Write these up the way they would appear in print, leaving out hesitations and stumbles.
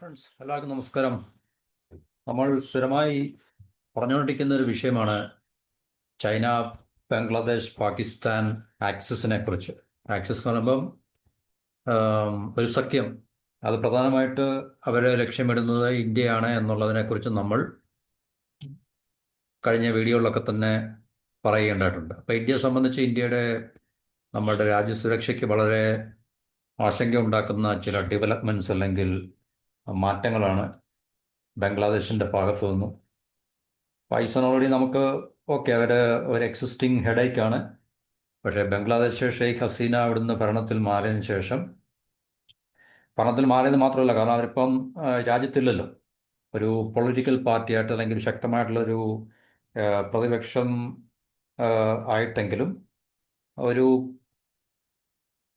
Friends, എല്ലാവർക്കും നമസ്കാരം. നമ്മൾ സ്ഥിരമായി പറഞ്ഞുകൊണ്ടിരിക്കുന്ന ഒരു വിഷയമാണ് ചൈന, ബംഗ്ലാദേശ്, പാകിസ്ഥാൻ ആക്സിസിനെ കുറിച്ച്. ആക്സിസ് എന്ന് പറയുമ്പം ഒരു സഖ്യം. അത് പ്രധാനമായിട്ട് അവരെ ലക്ഷ്യമിടുന്നത് ഇന്ത്യയാണ് എന്നുള്ളതിനെക്കുറിച്ച് നമ്മൾ കഴിഞ്ഞ വീഡിയോകളിലൊക്കെ തന്നെ പറയുകയുണ്ടായിട്ടുണ്ട്. അപ്പോൾ ഇന്ത്യയെ സംബന്ധിച്ച് നമ്മളുടെ രാജ്യസുരക്ഷയ്ക്ക് വളരെ ആശങ്ക ഉണ്ടാക്കുന്ന ചില ഡെവലപ്മെൻറ്റ്സ് അല്ലെങ്കിൽ മാറ്റങ്ങളാണ് ബംഗ്ലാദേശിൻ്റെ ഭാഗത്തു നിന്നും. പാകിസ്ഥാൻ ഓൾറെഡി നമുക്ക് ഓക്കെ, ഒരു എക്സിസ്റ്റിംഗ് ഹെഡേക്കാണ്. പക്ഷേ ബംഗ്ലാദേശ് ഷെയ്ഖ് ഹസീന അവിടുന്ന് ഭരണത്തിൽ മാറിയെന്ന് മാത്രമല്ല, കാരണം അവരിപ്പം രാജ്യത്തില്ലല്ലോ. ഒരു പൊളിറ്റിക്കൽ പാർട്ടിയായിട്ട് അല്ലെങ്കിൽ ശക്തമായിട്ടുള്ളൊരു പ്രതിപക്ഷം ആയിട്ടെങ്കിലും ഒരു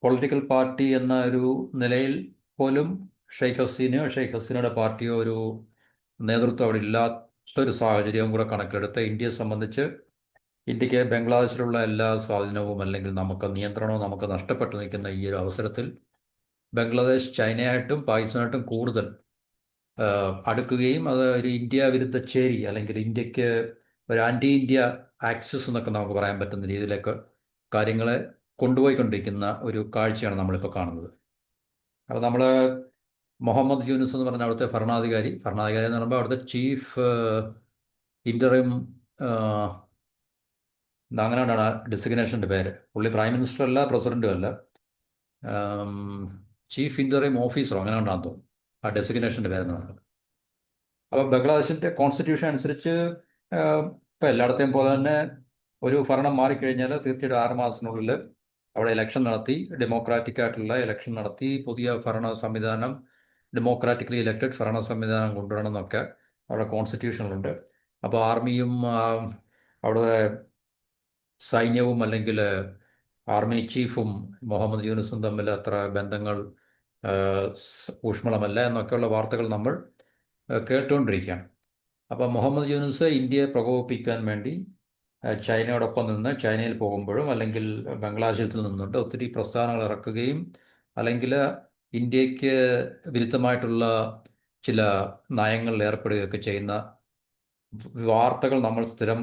പൊളിറ്റിക്കൽ പാർട്ടി എന്ന ഒരു നിലയിൽ പോലും ഷെയ്ഖ് ഹസീനയുടെ പാർട്ടിയോ ഒരു നേതൃത്വം അവിടെ ഇല്ലാത്തൊരു സാഹചര്യവും കൂടെ കണക്കിലെടുത്ത് ഇന്ത്യയെ സംബന്ധിച്ച് ഇന്ത്യക്ക് ബംഗ്ലാദേശിലുള്ള എല്ലാ സ്വാധീനവും അല്ലെങ്കിൽ നിയന്ത്രണവും നമുക്ക് നഷ്ടപ്പെട്ടു നിൽക്കുന്ന ഈ ഒരു അവസരത്തിൽ ബംഗ്ലാദേശ് ചൈനയായിട്ടും പാകിസ്ഥാനായിട്ടും കൂടുതൽ അടുക്കുകയും അത് ഒരു ഇന്ത്യ വിരുദ്ധ ചേരി അല്ലെങ്കിൽ ഇന്ത്യക്ക് ഒരു ആൻറ്റി ഇന്ത്യ ആക്സിസ് എന്നൊക്കെ നമുക്ക് പറയാൻ പറ്റുന്ന രീതിയിലേക്ക് കാര്യങ്ങളെ കൊണ്ടുപോയിക്കൊണ്ടിരിക്കുന്ന ഒരു കാഴ്ചയാണ് നമ്മളിപ്പോൾ കാണുന്നത്. അപ്പോൾ നമ്മൾ മുഹമ്മദ് യൂനുസ് എന്ന് പറഞ്ഞ അവിടുത്തെ ഭരണാധികാരി എന്ന് പറയുമ്പോൾ അവിടുത്തെ ചീഫ് ഇൻ്ററിം അങ്ങനെയാണ് ഡെസിഗ്നേഷൻ്റെ പേര്. പുള്ളി പ്രൈം മിനിസ്റ്റർ അല്ല, പ്രസിഡന്റും അല്ല, ചീഫ് ഇൻ്ററിം ഓഫീസറോ അങ്ങനെ ഉണ്ടാകുന്നു ആ ഡെസിഗ്നേഷൻ്റെ പേരെന്ന് പറയുന്നത്. അപ്പോൾ ബംഗ്ലാദേശിൻ്റെ കോൺസ്റ്റിറ്റ്യൂഷൻ അനുസരിച്ച് ഇപ്പോൾ എല്ലായിടത്തെയും പോലെ തന്നെ ഒരു ഭരണം മാറിക്കഴിഞ്ഞാൽ തീർച്ചയായിട്ടും 6 മാസത്തിനുള്ളിൽ അവിടെ ഇലക്ഷൻ നടത്തി, ഡെമോക്രാറ്റിക് ആയിട്ടുള്ള ഇലക്ഷൻ നടത്തി പുതിയ ഭരണ സംവിധാനം, ഡെമോക്രാറ്റിക്കലി ഇലക്റ്റഡ് ഭരണ സംവിധാനം കൊണ്ടുവരണം എന്നൊക്കെ അവിടെ കോൺസ്റ്റിറ്റ്യൂഷനിലുണ്ട്. അപ്പോൾ ആർമിയും അവിടെ സൈന്യവും അല്ലെങ്കിൽ ആർമി ചീഫും മുഹമ്മദ് യൂനുസും തമ്മിൽ അത്ര ബന്ധങ്ങൾ ഊഷ്മളമല്ല എന്നൊക്കെയുള്ള വാർത്തകൾ നമ്മൾ കേട്ടുകൊണ്ടിരിക്കുകയാണ്. അപ്പോൾ മുഹമ്മദ് യൂനുസ് ഇന്ത്യയെ പ്രകോപിപ്പിക്കാൻ വേണ്ടി ചൈനയോടൊപ്പം നിന്ന് ചൈനയിൽ പോകുമ്പോഴും അല്ലെങ്കിൽ ബംഗ്ലാദേശിൽ നിന്നുകൊണ്ട് ഒത്തിരി പ്രസ്ഥാനങ്ങൾ ഇറക്കുകയും അല്ലെങ്കിൽ ഇന്ത്യക്ക് വിരുദ്ധമായിട്ടുള്ള ചില നയങ്ങളിൽ ഏർപ്പെടുകയൊക്കെ ചെയ്യുന്ന വാർത്തകൾ നമ്മൾ സ്ഥിരം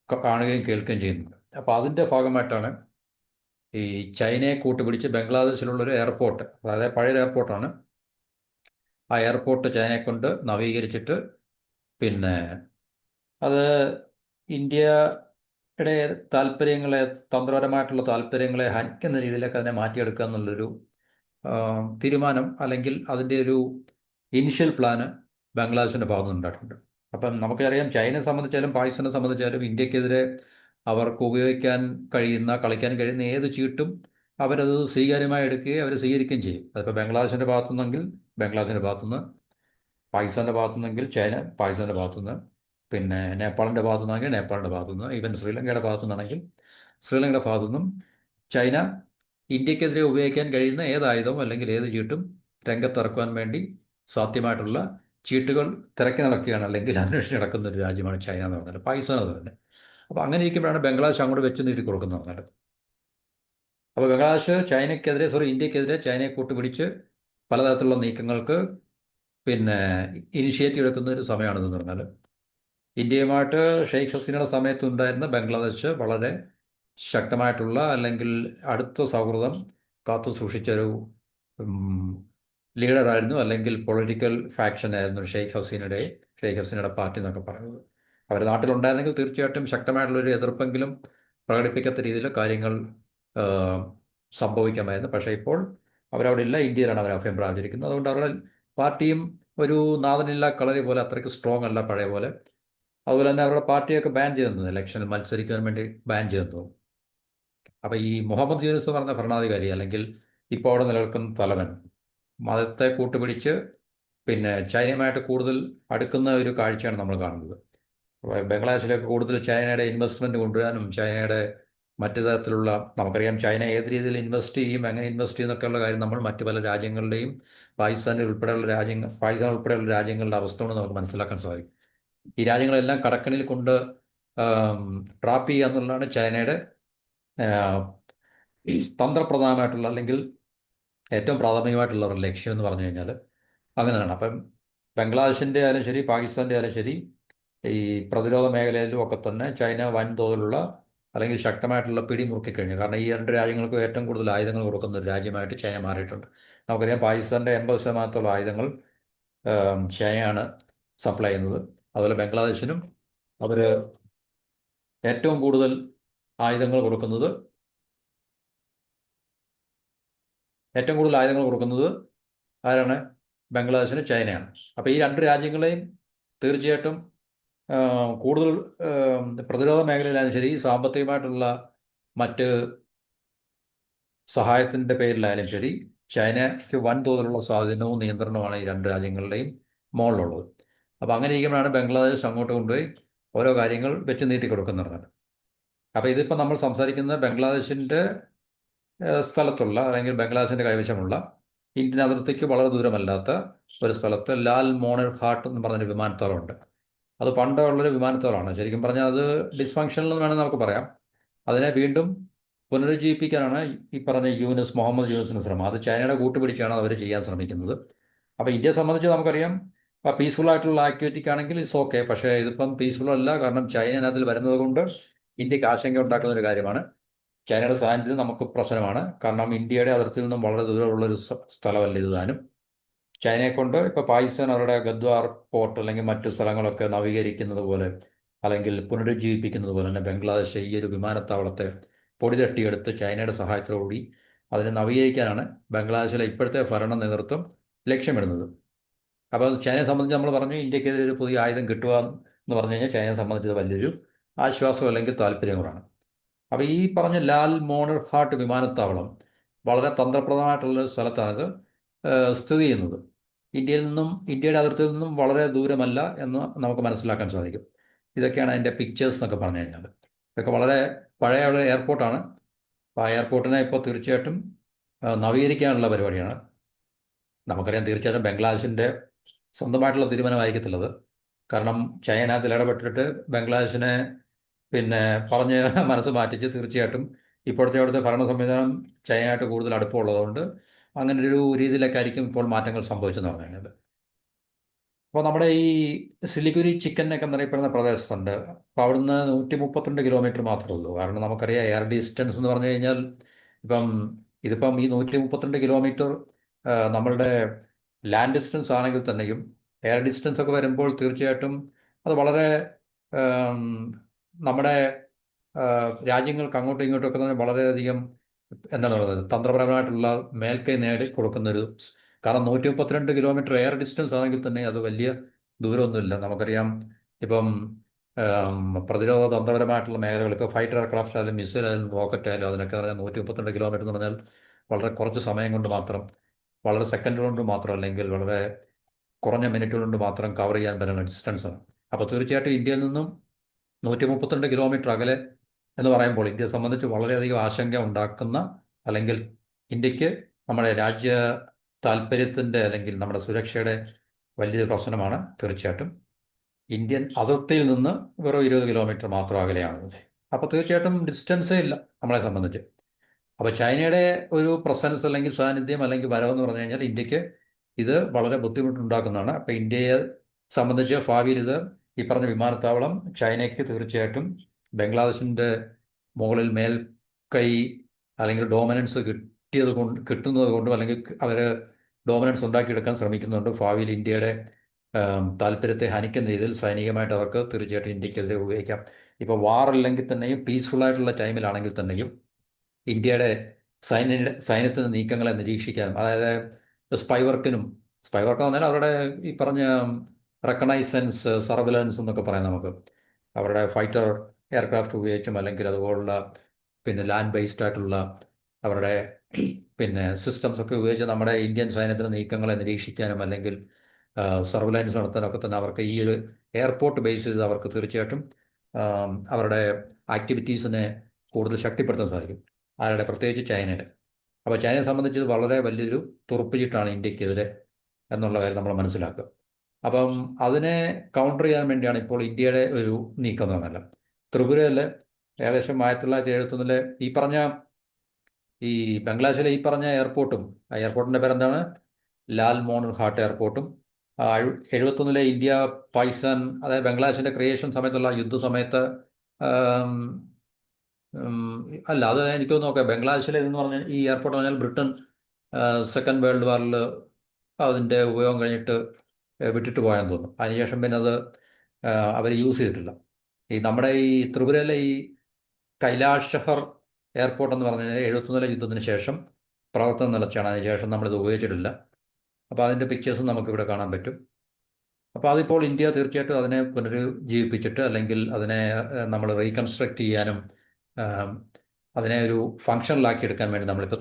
കാണുകയും കേൾക്കുകയും ചെയ്യുന്നുണ്ട്. അപ്പോൾ അതിൻ്റെ ഭാഗമായിട്ടാണ് ഈ ചൈനയെ കൂട്ടുപിടിച്ച് ബംഗ്ലാദേശിലുള്ളൊരു എയർപോർട്ട്, അതായത് പഴയൊരു എയർപോർട്ടാണ്, ആ എയർപോർട്ട് ചൈനയെ കൊണ്ട് നവീകരിച്ചിട്ട് പിന്നെ അത് ഇന്ത്യയുടെ തന്ത്രപരമായിട്ടുള്ള താല്പര്യങ്ങളെ ഹനിക്കുന്ന രീതിയിലേക്ക് അതിനെ മാറ്റിയെടുക്കുക എന്നുള്ളൊരു തീരുമാനം അല്ലെങ്കിൽ അതിൻ്റെ ഒരു ഇനിഷ്യൽ പ്ലാന് ബംഗ്ലാദേശിൻ്റെ ഭാഗത്ത് ഉണ്ടായിട്ടുണ്ട്. അപ്പം നമുക്കറിയാം, ചൈനയെ സംബന്ധിച്ചാലും പാകിസ്ഥാനെ സംബന്ധിച്ചാലും ഇന്ത്യക്കെതിരെ അവർക്ക് കളിക്കാൻ കഴിയുന്ന ഏത് ചീട്ടും അവരത് സ്വീകാര്യമായി എടുക്കുകയും അവർ സ്വീകരിക്കുകയും ചെയ്യും. അതിപ്പോൾ ബംഗ്ലാദേശിൻ്റെ ഭാഗത്തുനിന്നെങ്കിൽ ബംഗ്ലാദേശിൻ്റെ ഭാഗത്തുനിന്ന്, പാകിസ്ഥാൻ്റെ ഭാഗത്തുനിന്നെങ്കിൽ പാകിസ്ഥാൻ്റെ ഭാഗത്തുനിന്ന്, പിന്നെ നേപ്പാളിൻ്റെ ഭാഗത്തുനിന്നാണെങ്കിൽ നേപ്പാളിൻ്റെ ഭാഗത്തുനിന്ന്, ഈവൻ ശ്രീലങ്കയുടെ ഭാഗത്തുനിന്നാണെങ്കിൽ ശ്രീലങ്കയുടെ ഭാഗത്തുനിന്നും ചൈന ഇന്ത്യക്കെതിരെ ഉപയോഗിക്കാൻ കഴിയുന്ന ഏത് ആയുധവും അല്ലെങ്കിൽ ഏത് ചീട്ടും രംഗത്തിറക്കുവാൻ വേണ്ടി സാധ്യമായിട്ടുള്ള ചീട്ടുകൾ തിരക്കി നടക്കുകയാണ് അല്ലെങ്കിൽ അന്വേഷിച്ച് നടക്കുന്ന ഒരു രാജ്യമാണ് ചൈന എന്ന് പറഞ്ഞാൽ, പാകിസ്ഥാൻ അത് തന്നെ. അപ്പോൾ അങ്ങനെ ഇരിക്കുമ്പോഴാണ് ബംഗ്ലാദേശ് അങ്ങോട്ട് വെച്ച് നീട്ടി കൊടുക്കുന്നത് പറഞ്ഞാൽ. അപ്പോൾ ഇന്ത്യക്കെതിരെ ചൈനയെ കൂട്ടുപിടിച്ച് പലതരത്തിലുള്ള നീക്കങ്ങൾക്ക് ഇനിഷ്യേറ്റീവ് എടുക്കുന്ന ഒരു സമയമാണെന്ന് പറഞ്ഞാൽ, ഇന്ത്യയുമായിട്ട് ഷെയ്ഖ് ഹസീനയുടെ സമയത്തുണ്ടായിരുന്ന ബംഗ്ലാദേശ് വളരെ ശക്തമായിട്ടുള്ള അല്ലെങ്കിൽ അടുത്ത സൗഹൃദം കാത്തു സൂക്ഷിച്ചൊരു ലീഡറായിരുന്നു അല്ലെങ്കിൽ പൊളിറ്റിക്കൽ ഫാക്ഷൻ ആയിരുന്നു ഷെയ്ഖ് ഹസീനയുടെ പാർട്ടി എന്നൊക്കെ പറയുന്നത്. അവർ നാട്ടിലുണ്ടായിരുന്നെങ്കിൽ തീർച്ചയായിട്ടും ശക്തമായിട്ടുള്ളൊരു എതിർപ്പെങ്കിലും പ്രകടിപ്പിക്കാത്ത രീതിയിൽ കാര്യങ്ങൾ സംഭവിക്കാമായിരുന്നു. പക്ഷേ ഇപ്പോൾ അവരവിടെ ഇല്ല, ഇന്ത്യയിലാണ് അവർ അഭയം പ്രാപിച്ചിരിക്കുന്നത്. അതുകൊണ്ട് അവരുടെ പാർട്ടിയും ഒരു നാഥനില്ല കളരി പോലെ അത്രയ്ക്ക് സ്ട്രോങ് അല്ല പഴയ പോലെ. അതുപോലെ തന്നെ അവരുടെ പാർട്ടിയൊക്കെ ബാൻ ചെയ്തെന്നു, ഇലക്ഷനിൽ മത്സരിക്കാൻ വേണ്ടി ബാൻ ചെയ്തെന്നു. അപ്പോൾ ഈ മുഹമ്മദ് യൂനുസ് പറഞ്ഞ ഭരണാധികാരി അല്ലെങ്കിൽ ഇപ്പോൾ അവിടെ നിലനിൽക്കുന്ന തലവൻ മതത്തെ കൂട്ടുപിടിച്ച് ചൈനയുമായിട്ട് കൂടുതൽ അടുക്കുന്ന ഒരു കാഴ്ചയാണ് നമ്മൾ കാണുന്നത്. ബംഗ്ലാദേശിലേക്ക് കൂടുതൽ ചൈനയുടെ ഇൻവെസ്റ്റ്മെൻറ്റ് കൊണ്ടുവരാനും ചൈനയുടെ മറ്റു തരത്തിലുള്ള, നമുക്കറിയാം ചൈന ഏത് രീതിയിൽ ഇൻവെസ്റ്റ് ചെയ്യും, എങ്ങനെ ഇൻവെസ്റ്റ് ചെയ്യുന്നൊക്കെയുള്ള കാര്യം നമ്മൾ മറ്റു പല രാജ്യങ്ങളുടെയും പാകിസ്ഥാൻ ഉൾപ്പെടെയുള്ള രാജ്യങ്ങളുടെ അവസ്ഥ കൊണ്ട് നമുക്ക് മനസ്സിലാക്കാൻ സാധിക്കും. ഈ രാജ്യങ്ങളെല്ലാം കടക്കണിൽ കൊണ്ട് ട്രാപ്പ് ചെയ്യുക എന്നുള്ളതാണ് ചൈനയുടെ തന്ത്രപ്രധാനമായിട്ടുള്ള അല്ലെങ്കിൽ ഏറ്റവും പ്രാഥമികമായിട്ടുള്ള ഒരു ലക്ഷ്യം എന്ന് പറഞ്ഞു കഴിഞ്ഞാൽ. അങ്ങനെയാണ്. അപ്പം ബംഗ്ലാദേശിൻ്റെ ആയാലും ശരി, പാകിസ്ഥാൻ്റെ ആയാലും ശരി, ഈ പ്രതിരോധ മേഖലയിലും ഒക്കെ തന്നെ ചൈന വൻതോതിലുള്ള അല്ലെങ്കിൽ ശക്തമായിട്ടുള്ള പിടിമുറുക്കി കഴിഞ്ഞു. കാരണം ഈ രണ്ട് രാജ്യങ്ങൾക്ക് ഏറ്റവും കൂടുതൽ ആയുധങ്ങൾ കൊടുക്കുന്ന ഒരു രാജ്യമായിട്ട് ചൈന മാറിയിട്ടുണ്ട്. നമുക്കറിയാം പാകിസ്ഥാൻ്റെ 80% ആയുധങ്ങൾ ചൈനയാണ് സപ്ലൈ ചെയ്യുന്നത്. അതുപോലെ ബംഗ്ലാദേശിനും അവർ ഏറ്റവും കൂടുതൽ ആയുധങ്ങൾ കൊടുക്കുന്നത് ആരാണ്? ബംഗ്ലാദേശിന് ചൈനയാണ്. അപ്പോൾ ഈ രണ്ട് രാജ്യങ്ങളെയും തീർച്ചയായിട്ടും കൂടുതൽ പ്രതിരോധ മേഖലയിലായാലും ശരി, സാമ്പത്തികമായിട്ടുള്ള മറ്റ് സഹായത്തിൻ്റെ പേരിലായാലും ശരി, ചൈനയ്ക്ക് വൻതോതിലുള്ള സ്വാധീനവും നിയന്ത്രണവുമാണ് ഈ രണ്ട് രാജ്യങ്ങളുടെയും മുകളിലുള്ളത്. അപ്പോൾ അങ്ങനെ ഇരിക്കുമ്പോഴാണ് ബംഗ്ലാദേശ് അങ്ങോട്ട് കൊണ്ടുപോയി ഓരോ കാര്യങ്ങൾ വെച്ച് നീട്ടി കൊടുക്കുന്നത്. അപ്പോൾ ഇതിപ്പോൾ നമ്മൾ സംസാരിക്കുന്നത് ബംഗ്ലാദേശിൻ്റെ സ്ഥലത്തുള്ള അല്ലെങ്കിൽ ബംഗ്ലാദേശിൻ്റെ കൈവശമുള്ള ഇന്ത്യൻ അതിർത്തിക്ക് വളരെ ദൂരമല്ലാത്ത ഒരു സ്ഥലത്ത് ലാൽ മോണർ ഹാട്ട് എന്ന് പറഞ്ഞൊരു വിമാനത്താവളമുണ്ട്. അത് പണ്ടുള്ളൊരു വിമാനത്താവളമാണ്. ശരിക്കും പറഞ്ഞാൽ അത് ഡിസ്ഫങ്ഷണൽ എന്ന് വേണമെങ്കിൽ നമുക്ക് പറയാം. അതിനെ വീണ്ടും പുനരുജ്ജീവിപ്പിക്കാനാണ് ഈ പറഞ്ഞ മുഹമ്മദ് യൂനുസിന് ശ്രമം. അത് ചൈനയുടെ കൂട്ടുപിടിച്ചാണ് അവർ ചെയ്യാൻ ശ്രമിക്കുന്നത്. അപ്പോൾ ഇന്ത്യയെ സംബന്ധിച്ച് നമുക്കറിയാം, പീസ്ഫുൾ ആയിട്ടുള്ള ആക്ടിവിറ്റിക്കാണെങ്കിൽ ഇറ്റ്സ് ഓക്കെ. പക്ഷേ ഇതിപ്പം പീസ്ഫുൾ അല്ല. കാരണം ചൈന അതിൽ വരുന്നത് കൊണ്ട് ഇന്ത്യക്ക് ആശങ്ക ഉണ്ടാക്കുന്ന ഒരു കാര്യമാണ്. ചൈനയുടെ സാന്നിധ്യം നമുക്ക് പ്രശ്നമാണ്. കാരണം ഇന്ത്യയുടെ അതിർത്തിയിൽ നിന്നും വളരെ ദൂരമുള്ളൊരു സ്ഥലമല്ല ഇത് താനും. ചൈനയെ കൊണ്ട് ഇപ്പോൾ പാകിസ്ഥാൻ അവരുടെ ഗദ്വാർ പോർട്ട് അല്ലെങ്കിൽ മറ്റു സ്ഥലങ്ങളൊക്കെ നവീകരിക്കുന്നത് പോലെ അല്ലെങ്കിൽ പുനരുജ്ജീവിപ്പിക്കുന്നത് പോലെ തന്നെ ബംഗ്ലാദേശ് ഈ ഒരു വിമാനത്താവളത്തെ പൊടി തട്ടിയെടുത്ത് ചൈനയുടെ സഹായത്തോടുകൂടി അതിനെ നവീകരിക്കാനാണ് ബംഗ്ലാദേശിലെ ഇപ്പോഴത്തെ ഭരണ നേതൃത്വം ലക്ഷ്യമിടുന്നത്. അപ്പോൾ ചൈനയെ സംബന്ധിച്ച് നമ്മൾ പറഞ്ഞു, ഇന്ത്യക്കെതിരെ ഒരു പുതിയ ആയുധം കിട്ടുക എന്ന് പറഞ്ഞു കഴിഞ്ഞാൽ ചൈനയെ സംബന്ധിച്ചത് വലിയൊരു ആശ്വാസം അല്ലെങ്കിൽ താല്പര്യം കൂടാണ്. അപ്പോൾ ഈ പറഞ്ഞ ലാൽ മോണർ ഹാട്ട് വിമാനത്താവളം വളരെ തന്ത്രപ്രദമായിട്ടുള്ള സ്ഥലത്താണിത് സ്ഥിതി ചെയ്യുന്നത്. ഇന്ത്യയുടെ അതിർത്തിയിൽ നിന്നും വളരെ ദൂരമല്ല എന്ന് നമുക്ക് മനസ്സിലാക്കാൻ സാധിക്കും. ഇതൊക്കെയാണ് അതിൻ്റെ പിക്ചേഴ്സ് എന്നൊക്കെ പറഞ്ഞു കഴിഞ്ഞാൽ. ഇതൊക്കെ വളരെ പഴയ ഒരു എയർപോർട്ടാണ്. അപ്പോൾ ആ എയർപോർട്ടിനെ ഇപ്പോൾ തീർച്ചയായിട്ടും നവീകരിക്കാനുള്ള പരിപാടിയാണ്. നമുക്കറിയാം, തീർച്ചയായിട്ടും ബംഗ്ലാദേശിൻ്റെ സ്വന്തമായിട്ടുള്ള തീരുമാനമായിരിക്കത്തില്ലത്. കാരണം ചൈന അതിൽ ഇടപെട്ടിട്ട് ബംഗ്ലാദേശിനെ പിന്നെ പറഞ്ഞ് മനസ്സ് മാറ്റിച്ച് തീർച്ചയായിട്ടും ഇപ്പോഴത്തെ അവിടുത്തെ ഭരണ സംവിധാനം ചൈനയായിട്ട് കൂടുതൽ അടുപ്പമുള്ളതുകൊണ്ട് അങ്ങനെ ഒരു രീതിയിലേക്കായിരിക്കും ഇപ്പോൾ മാറ്റങ്ങൾ സംഭവിച്ചെന്ന് പറഞ്ഞു കഴിഞ്ഞാൽ. അപ്പോൾ നമ്മുടെ ഈ സിലിഗുരി ചിക്കൻ ഒക്കെ എന്നറിയപ്പെടുന്ന പ്രദേശത്തുണ്ട്. അപ്പോൾ അവിടുന്ന് 132 കിലോമീറ്റർ മാത്രമേ ഉള്ളൂ. കാരണം നമുക്കറിയാം എയർ ഡിസ്റ്റൻസ് എന്ന് പറഞ്ഞു കഴിഞ്ഞാൽ ഇതിപ്പം ഈ 132 കിലോമീറ്റർ നമ്മളുടെ ലാൻഡ് ഡിസ്റ്റൻസ് ആണെങ്കിൽ തന്നെയും എയർ ഡിസ്റ്റൻസ് ഒക്കെ വരുമ്പോൾ തീർച്ചയായിട്ടും അത് വളരെ നമ്മുടെ രാജ്യങ്ങൾക്ക് അങ്ങോട്ടും ഇങ്ങോട്ടും ഒക്കെ തന്നെ വളരെയധികം എന്താണ് പറയുന്നത്, തന്ത്രപരമായിട്ടുള്ള മേൽക്കൈ നേടി കൊടുക്കുന്നൊരു. കാരണം 132 കിലോമീറ്റർ എയർ ഡിസ്റ്റൻസ് ആണെങ്കിൽ തന്നെ അത് വലിയ ദൂരമൊന്നുമില്ല. നമുക്കറിയാം, ഇപ്പം പ്രതിരോധ തന്ത്രപരമായിട്ടുള്ള മേഖലകൾ, ഇപ്പോൾ ഫൈറ്റർ എയർക്രാഫ്റ്റ് ആയാലും മിസൈൽ ആയാലും റോക്കറ്റ് ആയാലും അതിനൊക്കെ പറഞ്ഞാൽ 132 കിലോമീറ്റർ എന്ന് പറഞ്ഞാൽ വളരെ കുറച്ച് സമയം കൊണ്ട് മാത്രം, വളരെ സെക്കൻഡുകൾ കൊണ്ട് മാത്രം, അല്ലെങ്കിൽ വളരെ കുറഞ്ഞ മിനിറ്റുകൾ കൊണ്ട് മാത്രം കവർ ചെയ്യാൻ പറ്റുന്ന ഡിസ്റ്റൻസാണ്. അപ്പോൾ തീർച്ചയായിട്ടും ഇന്ത്യയിൽ നിന്നും 132 കിലോമീറ്റർ അകലെ എന്ന് പറയുമ്പോൾ ഇന്ത്യയെ സംബന്ധിച്ച് വളരെയധികം ആശങ്ക ഉണ്ടാക്കുന്ന, അല്ലെങ്കിൽ ഇന്ത്യക്ക് നമ്മുടെ രാജ്യ താല്പര്യത്തിൻ്റെ അല്ലെങ്കിൽ നമ്മുടെ സുരക്ഷയുടെ വലിയൊരു പ്രശ്നമാണ് തീർച്ചയായിട്ടും. ഇന്ത്യൻ അതിർത്തിയിൽ നിന്ന് വെറും 20 കിലോമീറ്റർ മാത്രം അകലെയാണ്. അപ്പോൾ തീർച്ചയായിട്ടും ഡിസ്റ്റൻസേ ഇല്ല നമ്മളെ സംബന്ധിച്ച്. അപ്പോൾ ചൈനയുടെ ഒരു പ്രസൻസ് അല്ലെങ്കിൽ സാന്നിധ്യം അല്ലെങ്കിൽ വരവെന്ന് പറഞ്ഞു കഴിഞ്ഞാൽ ഇന്ത്യക്ക് ഇത് വളരെ ബുദ്ധിമുട്ടുണ്ടാക്കുന്നതാണ്. അപ്പോൾ ഇന്ത്യയെ സംബന്ധിച്ച് ഭാവിയിൽ ഇത് ഈ പറഞ്ഞ വിമാനത്താവളം ചൈനയ്ക്ക് തീർച്ചയായിട്ടും ബംഗ്ലാദേശിൻ്റെ മുകളിൽ മേൽക്കൈ അല്ലെങ്കിൽ ഡോമിനൻസ് കിട്ടുന്നത് കൊണ്ടും അല്ലെങ്കിൽ അവർ ഡോമിനൻസ് ഉണ്ടാക്കിയെടുക്കാൻ ശ്രമിക്കുന്നുണ്ട്. ഭാവിയിൽ ഇന്ത്യയുടെ താല്പര്യത്തെ ഹനിക്കുന്ന രീതിയിൽ സൈനികമായിട്ട് അവർക്ക് തീർച്ചയായിട്ടും ഇന്ത്യക്കെതിരെ ഉപയോഗിക്കാം. ഇപ്പോൾ വാറില്ലെങ്കിൽ തന്നെയും പീസ്ഫുൾ ആയിട്ടുള്ള ടൈമിലാണെങ്കിൽ തന്നെയും ഇന്ത്യയുടെ സൈന്യത്തിൻ്റെ നീക്കങ്ങളെ നിരീക്ഷിക്കാനും, അതായത് സ്പൈ വർക്ക് എന്ന് പറഞ്ഞാൽ അവരുടെ ഈ പറഞ്ഞ റെക്കണൈസൻസ്, സർവലൻസ് എന്നൊക്കെ പറയാം നമുക്ക്. അവരുടെ ഫൈറ്റർ എയർക്രാഫ്റ്റ് ഉപയോഗിച്ചും അല്ലെങ്കിൽ അതുപോലുള്ള ലാൻഡ് ബേസ്ഡ് ആയിട്ടുള്ള അവരുടെ സിസ്റ്റംസ് ഒക്കെ ഉപയോഗിച്ച് നമ്മുടെ ഇന്ത്യൻ സൈന്യത്തിൻ്റെ നീക്കങ്ങളെ നിരീക്ഷിക്കാനും അല്ലെങ്കിൽ സർവലൻസ് നടത്താനൊക്കെ തന്നെ അവർക്ക് ഈ ഒരു എയർപോർട്ട് ബേസ് ചെയ്ത് അവർക്ക് തീർച്ചയായിട്ടും അവരുടെ ആക്ടിവിറ്റീസിനെ കൂടുതൽ ശക്തിപ്പെടുത്താൻ സാധിക്കും. ആരുടെ? പ്രത്യേകിച്ച് ചൈനയുടെ. അപ്പോൾ ചൈനയെ സംബന്ധിച്ച് ഇത് വളരെ വലിയൊരു തുറപ്പിച്ചിട്ടാണ് ഇന്ത്യക്കെതിരെ എന്നുള്ള കാര്യം നമ്മൾ മനസ്സിലാക്കുക. അപ്പം അതിനെ കൗണ്ടർ ചെയ്യാൻ വേണ്ടിയാണ് ഇപ്പോൾ ഇന്ത്യയുടെ ഒരു നീക്കം എന്ന് പറഞ്ഞാൽ. ത്രിപുരയിൽ ഏകദേശം 1971 ഈ പറഞ്ഞ ഈ ബംഗ്ലാദേശിലെ ഈ പറഞ്ഞ എയർപോർട്ടും, ആ എയർപോർട്ടിൻ്റെ പേരെന്താണ്? ലാൽ മോഹൻ ഹാട്ട് എയർപോർട്ടും 71 ഇന്ത്യ പാകിസ്ഥാൻ, അതായത് ബംഗ്ലാദേശിന്റെ ക്രിയേഷൻ സമയത്തുള്ള യുദ്ധ സമയത്ത് ആം, ഉം, അല്ല അത് എനിക്ക് നോക്കാം, ബംഗ്ലാദേശിലെ എന്ന് പറഞ്ഞാൽ ഈ എയർപോർട്ട് പറഞ്ഞാൽ ബ്രിട്ടൻ സെക്കൻഡ് വേൾഡ് വാറിൽ അതിൻ്റെ ഉപയോഗം കഴിഞ്ഞിട്ട് വിട്ടിട്ട് പോയാന്ന് തോന്നുന്നു. അതിനുശേഷം പിന്നെ അത് അവർ യൂസ് ചെയ്തിട്ടില്ല. ഈ നമ്മുടെ ഈ ത്രിപുരയിലെ ഈ കൈലാഷ് ഷഹർ എയർപോർട്ട് എന്ന് പറഞ്ഞു കഴിഞ്ഞാൽ 71 യുദ്ധത്തിന് ശേഷം പ്രവർത്തനം നിലച്ചാണ്. അതിനുശേഷം നമ്മളിത് ഉപയോഗിച്ചിട്ടില്ല. അപ്പോൾ അതിൻ്റെ പിക്ചേഴ്സും നമുക്കിവിടെ കാണാൻ പറ്റും. അപ്പോൾ അതിപ്പോൾ ഇന്ത്യ തീർച്ചയായിട്ടും അതിനെ പുനരുജ്ജീവിപ്പിച്ചിട്ട് അല്ലെങ്കിൽ അതിനെ നമ്മൾ റീകൺസ്ട്രക്ട് ചെയ്യാനും ആം, അതിനെ ഒരു ഫങ്ഷണലാക്കി എടുക്കാൻ വേണ്ടി നമ്മളിപ്പോൾ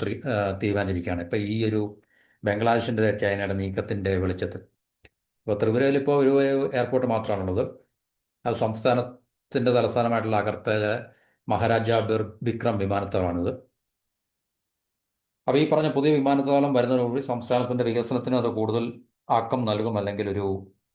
തീരുമാനിച്ചിരിക്കുകയാണ്. ഇപ്പോൾ ഈ ഒരു ബംഗ്ലാദേശിൻ്റെ ചൈനയുടെ നീക്കത്തിൻ്റെ വെളിച്ചത്തിൽ. ഇപ്പോൾ ത്രിപുരയിൽ ഇപ്പോൾ ഒരു എയർപോർട്ട് മാത്രമാണുള്ളത്. അത് സംസ്ഥാനത്തിൻ്റെ തലസ്ഥാനമായിട്ടുള്ള അഗർത്തല മഹാരാജ ബിക്രം വിമാനത്താവളമാണിത്. അപ്പോൾ ഈ പറഞ്ഞ പുതിയ വിമാനത്താവളം വരുന്നതോടുകൂടി സംസ്ഥാനത്തിൻ്റെ വികസനത്തിന് അത് കൂടുതൽ ആക്കം നൽകും, അല്ലെങ്കിൽ ഒരു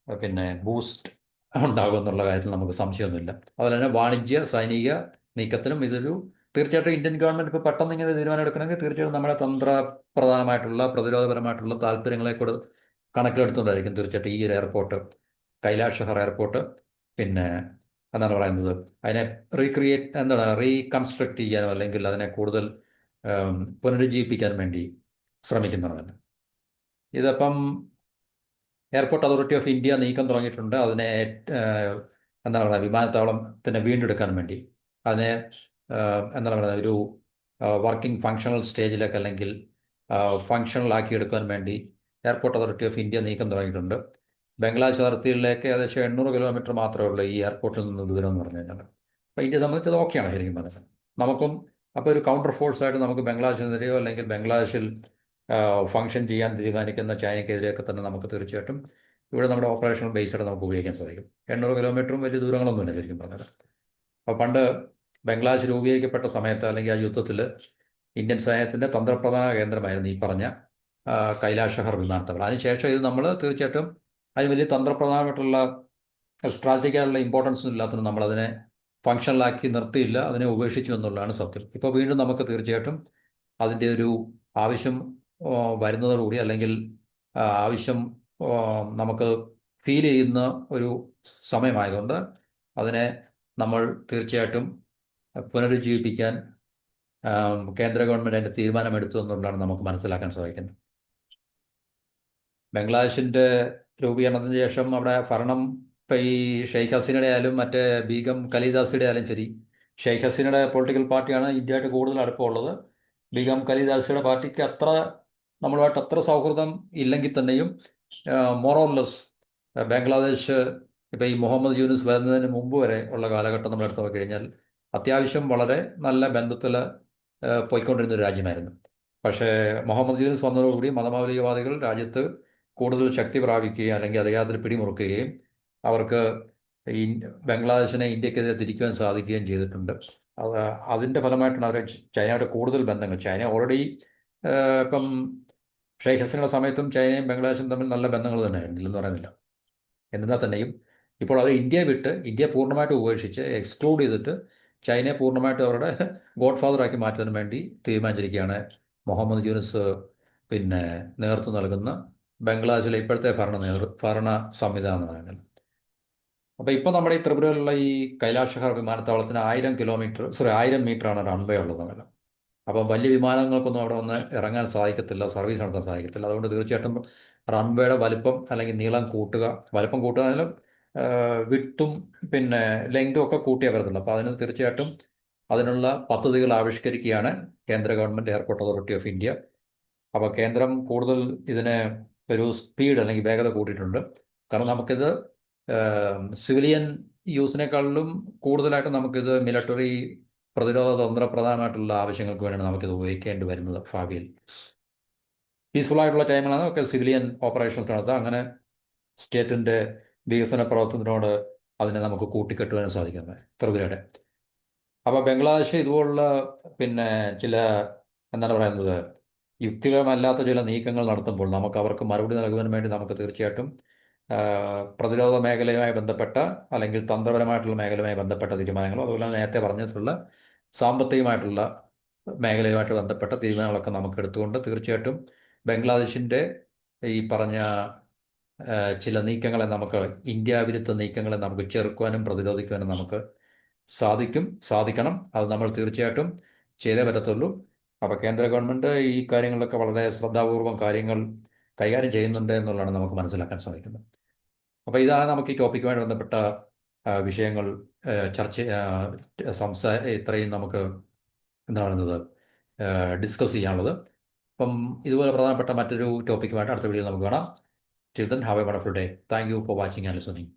പിന്നെ ബൂസ്റ്റ് ഉണ്ടാകും എന്നുള്ള കാര്യത്തിൽ നമുക്ക് സംശയമൊന്നുമില്ല. അതുപോലെ തന്നെ വാണിജ്യ സൈനിക നീക്കത്തിനും ഇതൊരു തീർച്ചയായിട്ടും ഇന്ത്യൻ ഗവൺമെൻറ് ഇപ്പോൾ പെട്ടെന്ന് ഇങ്ങനെ തീരുമാനം എടുക്കണമെങ്കിൽ തീർച്ചയായിട്ടും നമ്മുടെ തന്ത്രപ്രധാനമായിട്ടുള്ള പ്രതിരോധപരമായിട്ടുള്ള താല്പര്യങ്ങളെ കൂടെ കണക്കിലെടുത്തുകൊണ്ടായിരിക്കും തീർച്ചയായിട്ടും ഈ ഒരു എയർപോർട്ട്, കൈലാഷ് ഷഹർ എയർപോർട്ട്, പിന്നെ എന്താണ് പറയുന്നത്, അതിനെ എന്താണ് റീകൺസ്ട്രക്ട് ചെയ്യാനോ അല്ലെങ്കിൽ അതിനെ കൂടുതൽ പുനരുജ്ജീവിപ്പിക്കാൻ വേണ്ടി ശ്രമിക്കുന്നതാണ്. ഇതപ്പം എയർപോർട്ട് അതോറിറ്റി ഓഫ് ഇന്ത്യ നീക്കം തുടങ്ങിയിട്ടുണ്ട്. അതിനെ എന്താണ് പറയുക, വിമാനത്താവളത്തിനെ വീണ്ടെടുക്കാൻ വേണ്ടി അതിനെ എന്താണ് പറയുക, ഒരു വർക്കിംഗ് ഫങ്ഷണൽ സ്റ്റേജിലേക്ക് അല്ലെങ്കിൽ ഫങ്ഷണൽ ആക്കി എടുക്കാൻ വേണ്ടി എയർപോർട്ട് അതോറിറ്റി ഓഫ് ഇന്ത്യ നീക്കം തുടങ്ങിയിട്ടുണ്ട്. ബംഗ്ലാദേശ് അതിർത്തിയിലേക്ക് ഏകദേശം 800 കിലോമീറ്റർ മാത്രമേ ഉള്ളൂ ഈ എയർപോർട്ടിൽ നിന്ന് ദൂരം എന്ന് പറഞ്ഞു കഴിഞ്ഞാൽ. അപ്പോൾ ഇന്ത്യയെ സംബന്ധിച്ചത് ഓക്കെയാണ് ശരിക്കും പറഞ്ഞത്. നമുക്കും അപ്പോൾ ഒരു കൗണ്ടർ ഫോഴ്സായിട്ട് നമുക്ക് ബംഗ്ലാദേശിനെതിരെയോ അല്ലെങ്കിൽ ബംഗ്ലാദേശിൽ ഫങ്ഷൻ ചെയ്യാൻ തീരുമാനിക്കുന്ന ചൈനയ്ക്കെതിരെയൊക്കെ തന്നെ നമുക്ക് തീർച്ചയായിട്ടും ഇവിടെ നമ്മുടെ ഓപ്പറേഷണൽ ബേസായിട്ട് നമുക്ക് ഉപയോഗിക്കാൻ സാധിക്കും. 800 കിലോമീറ്ററും വലിയ ദൂരങ്ങളൊന്നുമില്ല ശരിക്കും പറഞ്ഞാൽ. അപ്പോൾ പണ്ട് ബംഗ്ലാദേശ് രൂപീകരിക്കപ്പെട്ട സമയത്ത് അല്ലെങ്കിൽ ആ യുദ്ധത്തിൽ ഇന്ത്യൻ സൈന്യത്തിൻ്റെ തന്ത്രപ്രധാന കേന്ദ്രമായിരുന്നു ഈ പറഞ്ഞ കൈലാഷ് ഷഹർ വിമാനത്താവളം. അതിനുശേഷം ഇത് നമ്മൾ തീർച്ചയായിട്ടും അതിന് വലിയ തന്ത്രപ്രധാനമായിട്ടുള്ള സ്ട്രാറ്റജിക്കാനുള്ള ഇമ്പോർട്ടൻസ് ഒന്നും ഇല്ലാത്തത് നമ്മളതിനെ ഫങ്ഷണലാക്കി നിർത്തിയില്ല, അതിനെ ഉപേക്ഷിച്ചു എന്നുള്ളതാണ് സത്യം. ഇപ്പോൾ വീണ്ടും നമുക്ക് തീർച്ചയായിട്ടും അതിൻ്റെ ഒരു ആവശ്യം വരുന്നതോടുകൂടി അല്ലെങ്കിൽ ആവശ്യം നമുക്ക് ഫീൽ ചെയ്യുന്ന ഒരു സമയമായതുകൊണ്ട് അതിനെ നമ്മൾ തീർച്ചയായിട്ടും പുനരുജ്ജീവിപ്പിക്കാൻ കേന്ദ്ര ഗവൺമെൻറ് അതിൻ്റെ തീരുമാനമെടുത്തു എന്നുള്ളതാണ് നമുക്ക് മനസ്സിലാക്കാൻ സാധിക്കുന്നത്. ബംഗ്ലാദേശിൻ്റെ രൂപീകരണത്തിന് ശേഷം അവിടെ ഭരണം ഇപ്പം ഈ ഷെയ്ഖ് ഹസീനയുടെ ആയാലും മറ്റേ ബീഗം ഖലീദാസിയുടെ ആയാലും ശരി, ഷെയ്ഖ് ഹസീനയുടെ പൊളിറ്റിക്കൽ പാർട്ടിയാണ് ഇന്ത്യയായിട്ട് കൂടുതൽ അടുപ്പമുള്ളത്. ബീഗം ഖലീദാസിയുടെ പാർട്ടിക്ക് നമ്മളുമായിട്ട് അത്ര സൗഹൃദം ഇല്ലെങ്കിൽ തന്നെയും മോറോർലെസ് ബംഗ്ലാദേശ് ഇപ്പം ഈ മുഹമ്മദ് യൂനുസ് വരുന്നതിന് മുമ്പ് വരെ ഉള്ള കാലഘട്ടം നമ്മൾ എടുത്തു നോക്കിക്കഴിഞ്ഞാൽ അത്യാവശ്യം വളരെ നല്ല ബന്ധത്തിൽ പോയിക്കൊണ്ടിരുന്ന ഒരു രാജ്യമായിരുന്നു. പക്ഷേ മുഹമ്മദ് യൂനുസ് വന്നതോടുകൂടി മതമൗലികവാദികൾ രാജ്യത്ത് കൂടുതൽ ശക്തി പ്രാപിക്കുകയും അല്ലെങ്കിൽ അധികാരത്തിൽ പിടിമുറുക്കുകയും അവർക്ക് ഈ ബംഗ്ലാദേശിനെ ഇന്ത്യക്കെതിരെ തിരിക്കുവാൻ സാധിക്കുകയും ചെയ്തിട്ടുണ്ട്. അതിൻ്റെ ഫലമായിട്ടാണ് അവർ ചൈനയുടെ കൂടുതൽ ബന്ധങ്ങൾ, ചൈന ഓൾറെഡി ഇപ്പം ഷെയ്ഖ് ഹസീനയുടെ സമയത്തും ചൈനയും ബംഗ്ലാദേശും തമ്മിൽ നല്ല ബന്ധങ്ങൾ തന്നെയായിരുന്നു, ഇല്ലെന്ന് പറയുന്നില്ല. എന്നാൽ തന്നെയും ഇപ്പോൾ അവർ ഇന്ത്യ പൂർണ്ണമായിട്ട് ഉപേക്ഷിച്ച് എക്സ്ക്ലൂഡ് ചെയ്തിട്ട് ചൈനയെ പൂർണ്ണമായിട്ട് അവരുടെ ഗോഡ് ഫാദറാക്കി മാറ്റാൻ വേണ്ടി തീരുമാനിച്ചിരിക്കുകയാണ് മുഹമ്മദ് യൂനുസ് പിന്നെ നേതൃത്വം നൽകുന്ന ബംഗ്ലാദേശിലെ ഇപ്പോഴത്തെ ഭരണ സംവിധാനമാണ്. അപ്പോൾ ഇപ്പോൾ നമ്മുടെ ഈ ത്രിപുരയിലുള്ള ഈ കൈലാഷ് ഷഹർ വിമാനത്താവളത്തിന് 1000 മീറ്ററാണ് റൺവേ ഉള്ളത്. അപ്പം വലിയ വിമാനങ്ങൾക്കൊന്നും അവിടെ വന്ന് ഇറങ്ങാൻ സാധിക്കത്തില്ല, സർവീസ് നടത്താൻ സാധിക്കത്തില്ല. അതുകൊണ്ട് തീർച്ചയായിട്ടും റൺവേയുടെ വലിപ്പം അല്ലെങ്കിൽ നീളം കൂട്ടുക, വലിപ്പം കൂട്ടുകയാലും വിട്ടും പിന്നെ ലെങ്തും ഒക്കെ കൂട്ടിയേ വരത്തുള്ളൂ. അപ്പോൾ അതിന് തീർച്ചയായിട്ടും അതിനുള്ള പദ്ധതികൾ ആവിഷ്കരിക്കുകയാണ് കേന്ദ്ര government airport authority of India. അപ്പോൾ കേന്ദ്രം കൂടുതൽ ഇതിന് ഒരു സ്പീഡ് അല്ലെങ്കിൽ വേഗത കൂട്ടിയിട്ടുണ്ട്. കാരണം നമുക്കിത് സിവിലിയൻ യൂസിനേക്കാളിലും കൂടുതലായിട്ട് നമുക്കിത് മിലിറ്ററി പ്രതിരോധ തന്ത്രപ്രധാനമായിട്ടുള്ള ആവശ്യങ്ങൾക്ക് വേണ്ടിയാണ് നമുക്കിത് ഉപയോഗിക്കേണ്ടി വരുന്നത് ഭാവിയിൽ. പീസ്ഫുള്ളായിട്ടുള്ള ടൈമിലാണ് ഒക്കെ സിവിലിയൻ ഓപ്പറേഷൻസ് നടത്തുക. അങ്ങനെ സ്റ്റേറ്റിൻ്റെ വികസന പ്രവർത്തനത്തിനോട് അതിനെ നമുക്ക് കൂട്ടിക്കെട്ടുവാൻ സാധിക്കുന്നത് ത്രിപുരയുടെ. അപ്പോൾ ബംഗ്ലാദേശ് ഇതുപോലുള്ള പിന്നെ ചില എന്താണ് പറയുന്നത് യുക്തികരമല്ലാത്ത ചില നീക്കങ്ങൾ നടത്തുമ്പോൾ നമുക്ക് അവർക്ക് മറുപടി നൽകുവാൻ വേണ്ടി നമുക്ക് തീർച്ചയായിട്ടും പ്രതിരോധ മേഖലയുമായി ബന്ധപ്പെട്ട അല്ലെങ്കിൽ തന്ത്രപരമായിട്ടുള്ള മേഖലയുമായി ബന്ധപ്പെട്ട തീരുമാനങ്ങളോ അതുപോലെ നേരത്തെ പറഞ്ഞിട്ടുള്ള സാമ്പത്തികമായിട്ടുള്ള മേഖലയുമായിട്ട് ബന്ധപ്പെട്ട തീരുമാനങ്ങളൊക്കെ നമുക്ക് എടുത്തുകൊണ്ട് തീർച്ചയായിട്ടും ബംഗ്ലാദേശിൻ്റെ ഈ പറഞ്ഞ ചില നീക്കങ്ങളെ നമുക്ക്, ഇന്ത്യ വിരുദ്ധ നീക്കങ്ങളെ നമുക്ക് ചെറുക്കുവാനും പ്രതിരോധിക്കുവാനും നമുക്ക് സാധിക്കണം. അത് നമ്മൾ തീർച്ചയായിട്ടും ചെയ്തേ പറ്റത്തുള്ളൂ. അപ്പോൾ കേന്ദ്ര ഗവൺമെൻറ് ഈ കാര്യങ്ങളിലൊക്കെ വളരെ ശ്രദ്ധാപൂർവം കാര്യങ്ങൾ കൈകാര്യം ചെയ്യുന്നുണ്ട് എന്നുള്ളതാണ് നമുക്ക് മനസ്സിലാക്കാൻ സാധിക്കുന്നത്. അപ്പോൾ ഇതാണ് നമുക്ക് ഈ ടോപ്പിക്കുമായി ബന്ധപ്പെട്ട വിഷയങ്ങൾ ചർച്ച ഇത്രയും നമുക്ക് എന്താ പറയുന്നത് ഡിസ്കസ് ചെയ്യാനുള്ളത്. അപ്പം ഇതുപോലെ പ്രധാനപ്പെട്ട മറ്റൊരു ടോപ്പിക്കുമായിട്ട് അടുത്ത വീഡിയോയിൽ നമുക്ക് കാണാം. Till then, have a wonderful day. Thank you for watching and listening.